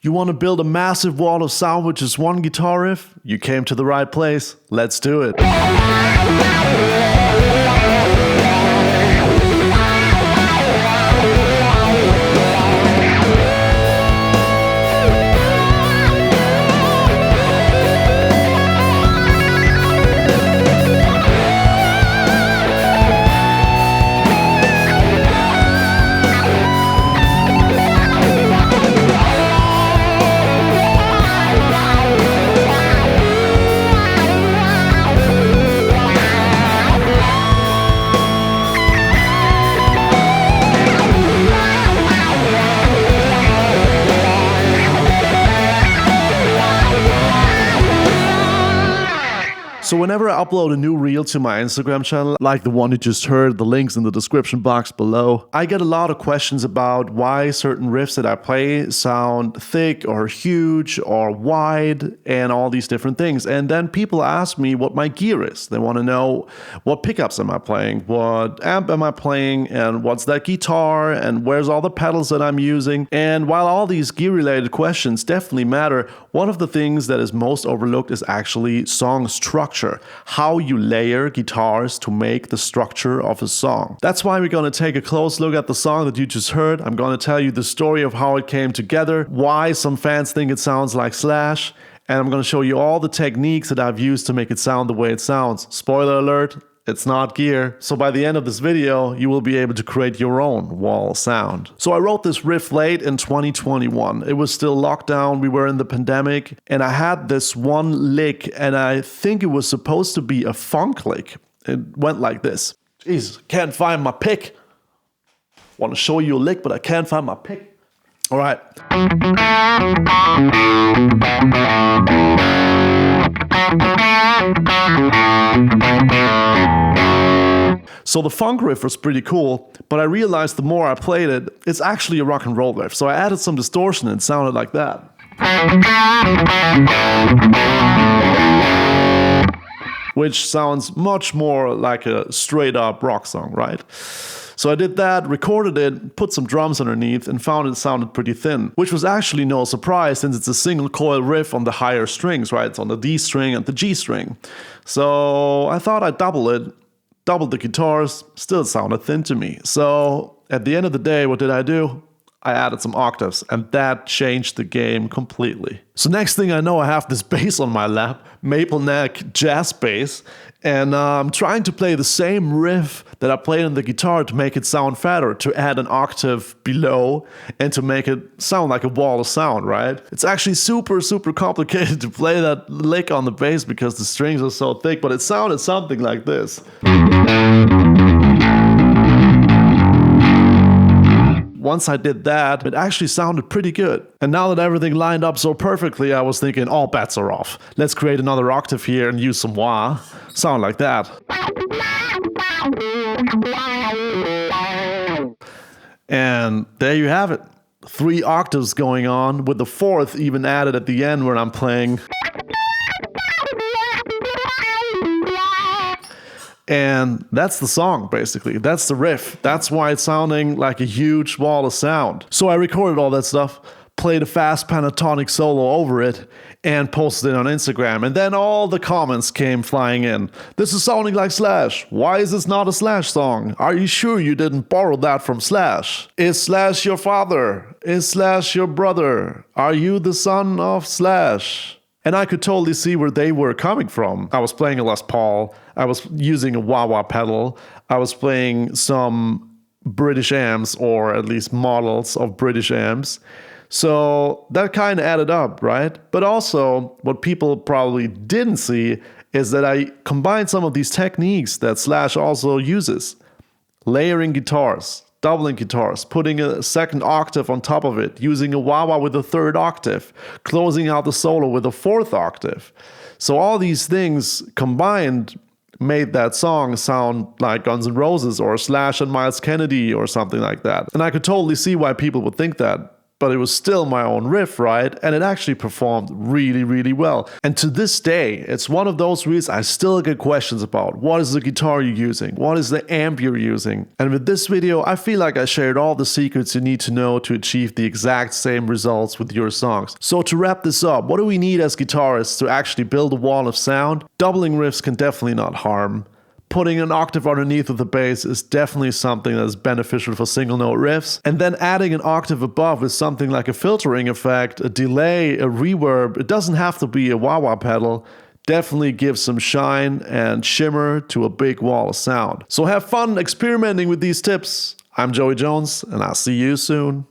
You want to build a massive wall of sound with just one guitar riff? You came to the right place. Let's do it. So whenever I upload a new reel to my Instagram channel, like the one you just heard, the link's in the description box below, I get a lot of questions about why certain riffs that I play sound thick or huge or wide and all these different things. And then people ask me what my gear is. They want to know what pickups am I playing, what amp am I playing, and what's that guitar, and where's all the pedals that I'm using. And while all these gear related questions definitely matter, one of the things that is most overlooked is actually song structure. How you layer guitars to make the structure of a song. That's why we're going to take a close look at the song that you just heard. I'm going to tell you the story of how it came together, why some fans think it sounds like Slash, and I'm going to show you all the techniques that I've used to make it sound the way it sounds. Spoiler alert, it's not gear. So by the end of this video, you will be able to create your own wall sound. So I wrote this riff late in 2021. It was still lockdown, we were in the pandemic, and I had this one lick, and I think it was supposed to be a funk lick. It went like this. Jeez, can't find my pick. Want to show you a lick, but I can't find my pick. All right. So the funk riff was pretty cool, but I realized the more I played it, it's actually a rock and roll riff. So I added some distortion and it sounded like that. Which sounds much more like a straight up rock song, right? So I did that, recorded it, put some drums underneath, and found it sounded pretty thin, which was actually no surprise since it's a single coil riff on the higher strings, right? It's on the D string and the G string. So I thought I'd doubled the guitars, still sounded thin to me. So at the end of the day, what did I do? I added some octaves, and that changed the game completely. So next thing I know, I have this bass on my lap, maple neck jazz bass, and I'm trying to play the same riff that I played on the guitar to make it sound fatter, to add an octave below, and to make it sound like a wall of sound, right? It's actually super, super complicated to play that lick on the bass because the strings are so thick, but it sounded something like this. Once I did that, it actually sounded pretty good. And now that everything lined up so perfectly, I was thinking all bets are off. Let's create another octave here and use some wah. Sound like that. And there you have it. 3 octaves going on, with the 4th even added at the end when I'm playing. And that's the song, basically. That's the riff. That's why it's sounding like a huge wall of sound. So I recorded all that stuff, played a fast pentatonic solo over it, and posted it on Instagram. And then all the comments came flying in. This is sounding like Slash. Why is this not a Slash song? Are you sure you didn't borrow that from Slash? Is Slash your father? Is Slash your brother? Are you the son of Slash? And I could totally see where they were coming from. I was playing a Les Paul. I was using a wah-wah pedal. I was playing some British amps, or at least models of British amps. So that kind of added up, right? But also, what people probably didn't see is that I combined some of these techniques that Slash also uses. Layering guitars, doubling guitars, putting a second octave on top of it, using a wah-wah with a 3rd octave, closing out the solo with a 4th octave. So all these things combined made that song sound like Guns N' Roses or Slash and Miles Kennedy or something like that. And I could totally see why people would think that. but it was still my own riff, right? And it actually performed really, really well. And to this day, it's one of those reasons I still get questions about what is the guitar you're using? What is the amp you're using? And with this video, I feel like I shared all the secrets you need to know to achieve the exact same results with your songs. So to wrap this up, what do we need as guitarists to actually build a wall of sound? Doubling riffs can definitely not harm. Putting an octave underneath of the bass is definitely something that is beneficial for single note riffs. And then adding an octave above with something like a filtering effect, a delay, a reverb. It doesn't have to be a wah-wah pedal. Definitely gives some shine and shimmer to a big wall of sound. So have fun experimenting with these tips. I'm Joey Jones, and I'll see you soon.